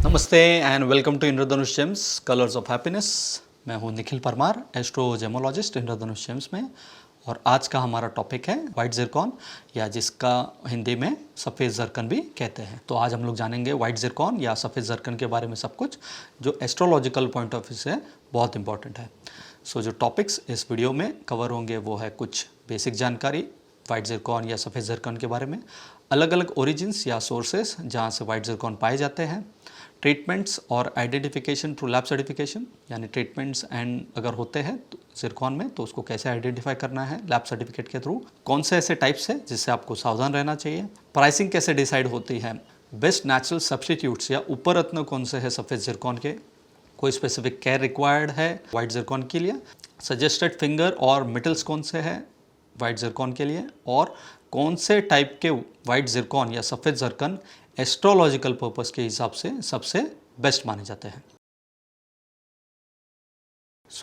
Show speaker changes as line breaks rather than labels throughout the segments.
नमस्ते and welcome to Indradhanush gems colours of happiness. मैं हूं निखिल परमार, एस्ट्रोजेमोलॉजिस्ट इंद्रधनुष जेम्स में। और आज का हमारा टॉपिक है वाइट जिरकॉन, या जिसका हिंदी में सफ़ेद जरकन भी कहते हैं। तो आज हम लोग जानेंगे वाइट जिरकॉन या सफ़ेद जरकन के बारे में सब कुछ, जो एस्ट्रोलॉजिकल पॉइंट ऑफ व्यू से बहुत इंपॉर्टेंट है। जो टॉपिक्स इस वीडियो में कवर होंगे वो है कुछ बेसिक जानकारी वाइट जिरकॉन या सफ़ेद जरकन के बारे में, अलग अलग ओरिजिन्स या सोर्सेस जहाँ से वाइट जिरकॉन पाए जाते हैं, ट्रीटमेंट्स और आइडेंटिफिकेशन थ्रू लैब सर्टिफिकेशन, यानी ट्रीटमेंट्स एंड अगर होते हैं तो जिरकॉन में तो उसको कैसे आइडेंटिफाई करना है लैब सर्टिफिकेट के थ्रू, कौन से ऐसे टाइप्स हैं जिससे आपको सावधान रहना चाहिए, प्राइसिंग कैसे डिसाइड होती है, बेस्ट नेचुरल सब्सटीट्यूट्स या उपरत्न कौन से है सफ़ेद जिरकॉन के, कोई स्पेसिफिक केयर रिक्वायर्ड है वाइट जिरकॉन के लिए, सजेस्टेड फिंगर और मेटल्स कौन से हैं वाइट जिरकॉन के लिए, और कौन से टाइप के वाइट जिरकॉन या सफ़ेद जिरकन एस्ट्रोलॉजिकल पर्पस के हिसाब से सबसे बेस्ट माने जाते हैं।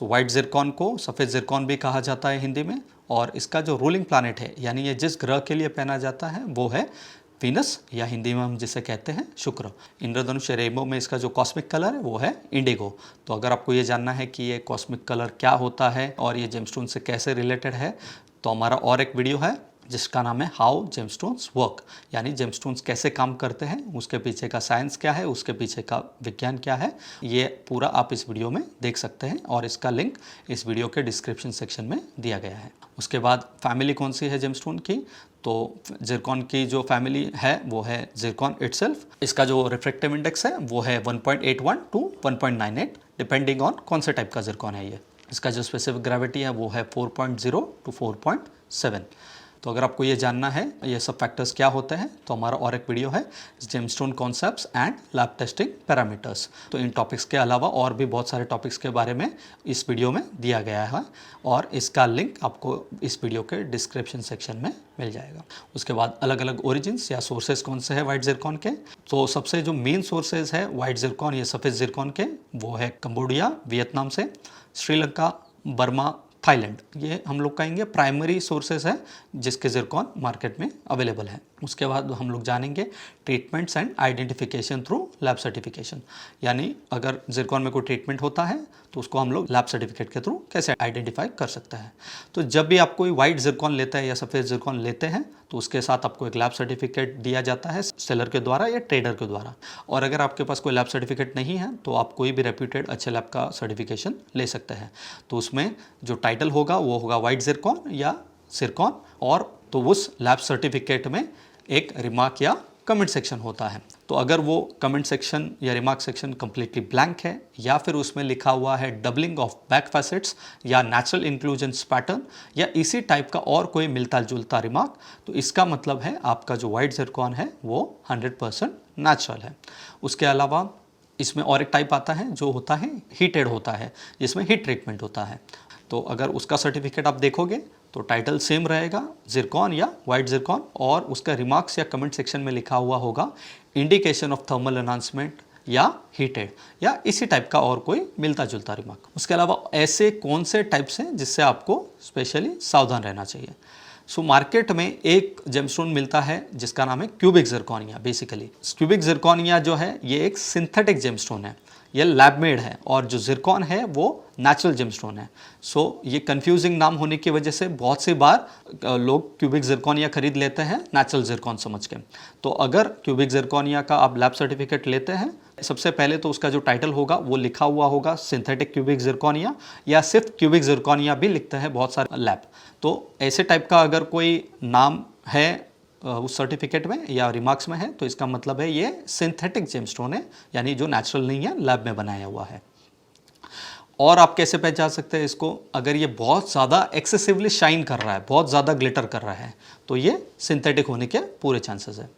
वाइट जिरकॉन को सफ़ेद जिरकॉन भी कहा जाता है हिंदी में, और इसका जो रूलिंग प्लैनेट है यानी ये जिस ग्रह के लिए पहना जाता है वो है वीनस, या हिंदी में हम जिसे कहते हैं शुक्र। इंद्रधनुष रेनबो में इसका जो कॉस्मिक कलर है वो है इंडिगो। तो अगर आपको ये जानना है कि ये कॉस्मिक कलर क्या होता है और ये जेमस्टोन से कैसे रिलेटेड है, तो हमारा और एक वीडियो है जिसका नाम है हाउ जेमस्टोन्स वर्क, यानी जेमस्टोन्स कैसे काम करते हैं, उसके पीछे का साइंस क्या है, उसके पीछे का विज्ञान क्या है, ये पूरा आप इस वीडियो में देख सकते हैं और इसका लिंक इस वीडियो के डिस्क्रिप्शन सेक्शन में दिया गया है। उसके बाद फैमिली कौन सी है जेमस्टोन की, तो जिरकॉन की जो फैमिली है वो है जिरकॉन इटसेल्फ। इसका जो रिफ्रैक्टिव इंडेक्स है वो है 1.81 टू 1.98 डिपेंडिंग ऑन कौन से टाइप का जिरकॉन है ये। इसका जो स्पेसिफिक ग्रेविटी है वो है 4.0 टू 4.7। तो अगर आपको ये जानना है ये सब फैक्टर्स क्या होते हैं तो हमारा और एक वीडियो है gemstone concepts and lab testing parameters. तो इन टॉपिक्स के अलावा और भी बहुत सारे टॉपिक्स के बारे में इस वीडियो में दिया गया है और इसका लिंक आपको इस वीडियो के डिस्क्रिप्शन सेक्शन में मिल जाएगा। उसके बाद अलग अलग ओरिजिन्स या सोर्सेज कौन से हैं वाइट जिरकॉन के, तो सबसे जो मेन सोर्सेज है वाइट जिरकॉन या सफ़ेद जिरकॉन के वो है कंबोडिया वियतनाम से, श्रीलंका, बर्मा, थाईलैंड। ये हम लोग कहेंगे प्राइमरी सोर्सेज है जिसके जिरकॉन मार्केट में अवेलेबल है। उसके बाद हम लोग जानेंगे treatments and identification through lab certification, यानी अगर जिरकॉन में कोई ट्रीटमेंट होता है तो उसको हम लोग लैब सर्टिफिकेट के थ्रू कैसे आइडेंटिफाई कर सकते हैं। तो जब भी आप कोई वाइट जिरकॉन लेते हैं या सफ़ेद जिरकॉन लेते हैं तो उसके साथ आपको एक लैब सर्टिफिकेट दिया जाता है सेलर के द्वारा या ट्रेडर के द्वारा। और अगर आपके पास कोई लैब सर्टिफिकेट नहीं है तो आप कोई भी रेप्यूटेड अच्छे लैब का सर्टिफिकेशन ले सकते हैं। तो उसमें जो टाइटल होगा वो होगा वाइट जिरकॉन या जिरकॉन, और तो उस लैब सर्टिफिकेट में एक रिमार्क या कमेंट सेक्शन होता है। तो अगर वो कमेंट सेक्शन या रिमार्क सेक्शन कम्प्लीटली ब्लैंक है या फिर उसमें लिखा हुआ है डबलिंग ऑफ बैक फैसेट्स या नेचुरल इंक्लूजन्स पैटर्न या इसी टाइप का और कोई मिलता जुलता रिमार्क, तो इसका मतलब है आपका जो वाइट जिरकॉन है वो 100% नेचुरल है। उसके अलावा इसमें और एक टाइप आता है जो होता है हीटेड होता है, जिसमें हीट ट्रीटमेंट होता है। तो अगर उसका सर्टिफिकेट आप देखोगे तो टाइटल सेम रहेगा जिरकॉन या वाइट जिरकॉन, और उसका रिमार्क्स या कमेंट सेक्शन में लिखा हुआ होगा इंडिकेशन ऑफ थर्मल एनहांसमेंट या हीटेड या इसी टाइप का और कोई मिलता जुलता रिमार्क। उसके अलावा ऐसे कौन से टाइप्स हैं जिससे आपको स्पेशली सावधान रहना चाहिए। मार्केट में एक जेमस्टोन मिलता है जिसका नाम है क्यूबिक जिरकॉनिया। बेसिकली क्यूबिक जिरकॉनिया जो है ये एक सिंथेटिक जेमस्टोन है, ये लैब मेड है, और जो जिरकॉन है वो नेचुरल जेमस्टोन है। ये कंफ्यूजिंग नाम होने की वजह से बहुत सी बार लोग क्यूबिक जिरकॉनिया खरीद लेते हैं नेचुरल जिरकॉन समझ के। तो अगर क्यूबिक जिरकॉनिया का आप लैब सर्टिफिकेट लेते हैं, सबसे पहले तो उसका जो टाइटल होगा वो लिखा हुआ होगा सिंथेटिक क्यूबिक जिरकॉनिया, या सिर्फ क्यूबिक जिरकॉनिया भी लिखते हैं बहुत सारे लैब। तो ऐसे टाइप का अगर कोई नाम है उस सर्टिफिकेट में या रिमार्क्स में है तो इसका मतलब है ये सिंथेटिक जेमस्टोन है, यानी जो नेचुरल नहीं है, लैब में बनाया हुआ है। और आप कैसे पहचान सकते हैं इसको, अगर ये बहुत ज़्यादा एक्सेसिवली शाइन कर रहा है, बहुत ज़्यादा ग्लिटर कर रहा है, तो ये सिंथेटिक होने के पूरे चांसेस है।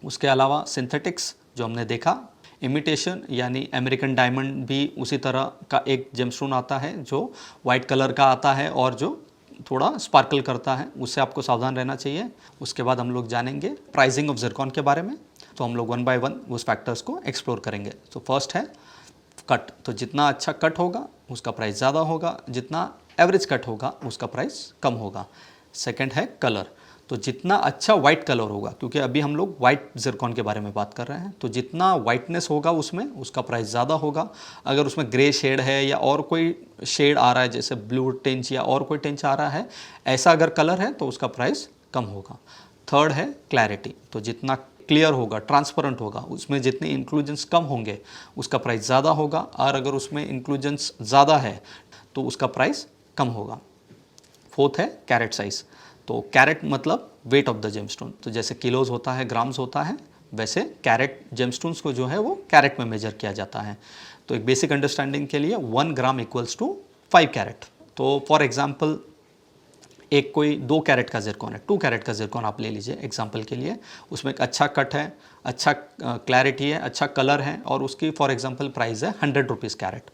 उसके अलावा सिंथेटिक्स जो हमने देखा, इमिटेशन यानी अमेरिकन डायमंड भी उसी तरह का एक जेमस्टोन आता है जो वाइट कलर का आता है और जो थोड़ा स्पार्कल करता है, उससे आपको सावधान रहना चाहिए। उसके बाद हम लोग जानेंगे प्राइसिंग ऑफ जिरकॉन के बारे में। तो हम लोग वन बाय वन उस फैक्टर्स को एक्सप्लोर करेंगे। तो फर्स्ट है कट। तो जितना अच्छा कट होगा उसका प्राइस ज़्यादा होगा, जितना एवरेज कट होगा उसका प्राइस कम होगा। सेकंड है कलर। तो जितना अच्छा वाइट कलर होगा, क्योंकि अभी हम लोग वाइट जिरकॉन के बारे में बात कर रहे हैं, तो जितना वाइटनेस होगा उसमें उसका प्राइस ज़्यादा होगा। अगर उसमें ग्रे शेड है या और कोई शेड आ रहा है जैसे ब्लू टिंच या और कोई टिंच आ रहा है, ऐसा अगर कलर है तो उसका प्राइस कम होगा। थर्ड है क्लैरिटी, तो जितना क्लियर होगा, ट्रांसपेरेंट होगा, उसमें जितने इंक्लूजन्स कम होंगे उसका प्राइस ज़्यादा होगा, और अगर उसमें इंक्लूजन्स ज़्यादा है तो उसका प्राइस कम होगा। फोर्थ है कैरेट साइज़, तो कैरेट मतलब वेट ऑफ द जेमस्टोन, तो जैसे किलोज होता है, ग्राम्स होता है, वैसे कैरेट जेमस्टोन्स को जो है वो कैरेट में मेजर किया जाता है। तो एक बेसिक अंडरस्टैंडिंग के लिए 1 ग्राम इक्वल्स टू 5 कैरेट। तो फॉर एग्जांपल एक कोई 2 कैरेट का जिरकॉन है, 2 कैरेट का जिरकॉन आप ले लीजिए एग्जांपल के लिए, उसमें एक अच्छा कट है, अच्छा क्लैरिटी है, अच्छा कलर है, और उसकी फॉर एग्जांपल प्राइस है 100 रुपीज़ कैरेट।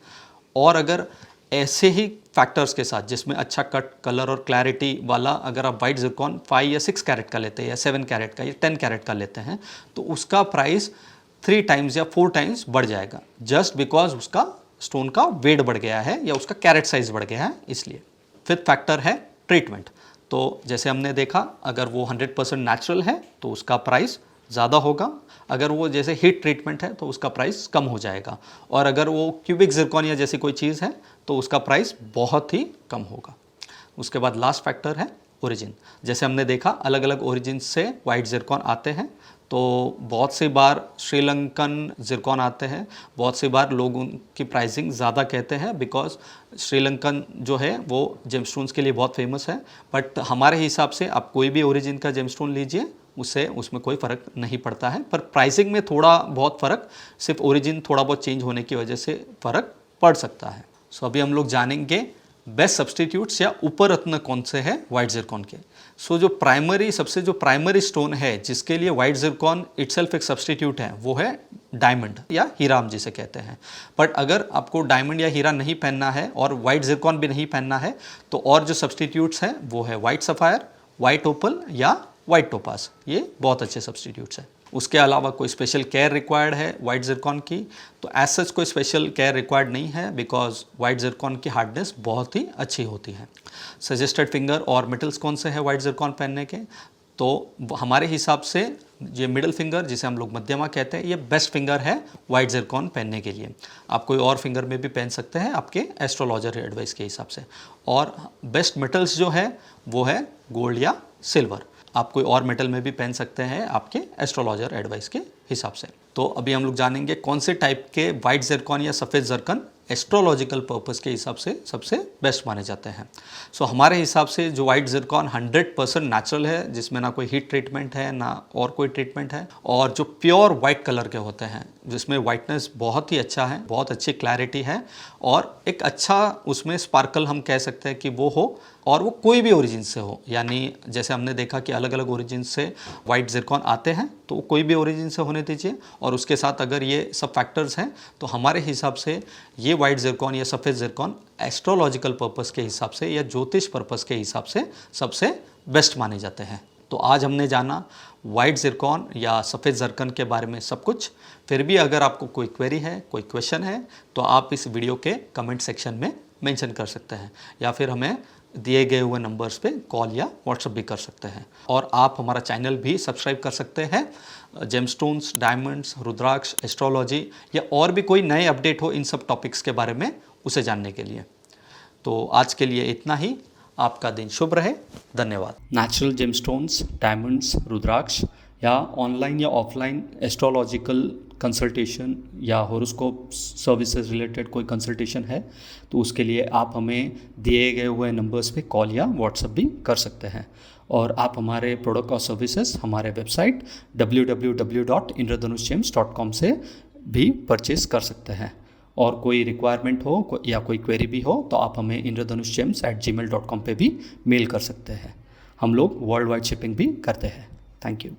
और अगर ऐसे ही फैक्टर्स के साथ जिसमें अच्छा कट, कलर और क्लैरिटी वाला अगर आप वाइट जिरकॉन 5 या 6 कैरेट का लेते हैं या 7 कैरेट का या 10 कैरेट का लेते हैं, तो उसका प्राइस 3 टाइम्स या 4 टाइम्स बढ़ जाएगा, जस्ट बिकॉज उसका स्टोन का वेट बढ़ गया है या उसका कैरेट साइज बढ़ गया है इसलिए। फिफ्थ फैक्टर है ट्रीटमेंट, तो जैसे हमने देखा अगर वो 100% नेचुरल है तो उसका प्राइस ज़्यादा होगा, अगर वो जैसे हीट ट्रीटमेंट है तो उसका प्राइस कम हो जाएगा, और अगर वो क्यूबिक जिरकॉनिया जैसी कोई चीज़ है तो उसका प्राइस बहुत ही कम होगा। उसके बाद लास्ट फैक्टर है ओरिजिन, जैसे हमने देखा अलग अलग ओरिजिन से वाइट जिरकॉन आते हैं, तो बहुत सी बार श्रीलंकन जिरकॉन आते हैं, बहुत सी बार लोग उनकी प्राइसिंग ज़्यादा कहते हैं बिकॉज श्रीलंकन जो है वो जेमस्टोन्स के लिए बहुत फेमस है, बट हमारे हिसाब से आप कोई भी ओरिजिन का जेमस्टोन लीजिए, उससे उसमें कोई फ़र्क नहीं पड़ता है, पर प्राइसिंग में थोड़ा बहुत फ़र्क, सिर्फ ओरिजिन थोड़ा बहुत चेंज होने की वजह से फ़र्क पड़ सकता है। सो अभी हम लोग जानेंगे बेस्ट सब्सटीट्यूट्स या उपरत्न कौन से हैं वाइट जिरकॉन के। सो जो प्राइमरी स्टोन है जिसके लिए वाइट जिरकॉन इटसेल्फ एक सब्सटीट्यूट है, वो है डायमंड या हीरा हम जिसे कहते हैं। बट अगर आपको डायमंड या हीरा नहीं पहनना है और वाइट जिरकॉन भी नहीं पहनना है, तो और जो सब्सटीट्यूट्स हैं वो है वाइट सफ़ायर, वाइट ओपल या वाइट टोपास, ये बहुत अच्छे सब्सटीट्यूट्स हैं। उसके अलावा कोई स्पेशल केयर रिक्वायर्ड है वाइट जिरकॉन की, तो एज सच कोई स्पेशल केयर रिक्वायर्ड नहीं है बिकॉज वाइट जिरकॉन की हार्डनेस बहुत ही अच्छी होती है। सजेस्टेड फिंगर और मिडल्स कौन से हैं वाइट जिरकॉन पहनने के, तो हमारे हिसाब से ये मिडिल फिंगर जिसे हम लोग मध्यमा कहते हैं, ये बेस्ट फिंगर है वाइट जिरकॉन पहनने के लिए। आप कोई और फिंगर में भी पहन सकते हैं आपके एस्ट्रोलॉजर एडवाइस के हिसाब से। और बेस्ट मेटल्स जो है वो है गोल्ड या सिल्वर, आप कोई और मेटल में भी पहन सकते हैं आपके एस्ट्रोलॉजर एडवाइस के हिसाब से। तो अभी हम लोग जानेंगे कौन से टाइप के वाइट जिरकॉन या सफ़ेद जिरकॉन एस्ट्रोलॉजिकल पर्पस के हिसाब से सबसे बेस्ट माने जाते हैं। सो हमारे हिसाब से जो वाइट जिरकॉन 100% नेचुरल है, जिसमें ना कोई हीट ट्रीटमेंट है ना और कोई ट्रीटमेंट है, और जो प्योर वाइट कलर के होते हैं जिसमें वाइटनेस बहुत ही अच्छा है, बहुत अच्छी क्लैरिटी है, और एक अच्छा उसमें स्पार्कल हम कह सकते हैं कि वो हो, और वो कोई भी ओरिजिन से हो। यानी जैसे हमने देखा कि अलग अलग ओरिजिन से वाइट जिरकॉन आते हैं, तो कोई भी ओरिजिन से होने दीजिए, और उसके साथ अगर ये सब फैक्टर्स हैं तो हमारे हिसाब से ये वाइट जिरकॉन या सफ़ेद जिरकॉन एस्ट्रोलॉजिकल पर्पस के हिसाब से या ज्योतिष पर्पस के हिसाब से सबसे बेस्ट माने जाते हैं। तो आज हमने जाना वाइट जिरकॉन या सफ़ेद जिरकॉन के बारे में सब कुछ। फिर भी अगर आपको कोई क्वेरी है, कोई क्वेश्चन है, तो आप इस वीडियो के कमेंट सेक्शन में मेंशन कर सकते हैं, या फिर हमें दिए गए हुए नंबर्स पे कॉल या व्हाट्सएप भी कर सकते हैं। और आप हमारा चैनल भी सब्सक्राइब कर सकते हैं जेमस्टोन्स, डायमंड्स, रुद्राक्ष, एस्ट्रोलॉजी या और भी कोई नए अपडेट हो इन सब टॉपिक्स के बारे में उसे जानने के लिए। तो आज के लिए इतना ही, आपका दिन शुभ रहे, धन्यवाद। नेचुरल जेमस्टोन्स, डायमंड्स, रुद्राक्ष या ऑनलाइन या ऑफलाइन एस्ट्रोलॉजिकल कंसल्टेशन या हॉरोस्कोप सर्विसेज रिलेटेड कोई कंसल्टेशन है तो उसके लिए आप हमें दिए गए हुए नंबर्स पे कॉल या व्हाट्सएप भी कर सकते हैं। और आप हमारे प्रोडक्ट और सर्विसेज हमारे वेबसाइट www.indradhanushgems.com से भी परचेज कर सकते हैं। और कोई रिक्वायरमेंट हो या कोई क्वेरी भी हो तो आप हमें indradhanushgems@gmail.com पे भी मेल कर सकते हैं। हम लोग वर्ल्ड वाइड शिपिंग भी करते हैं। Thank you.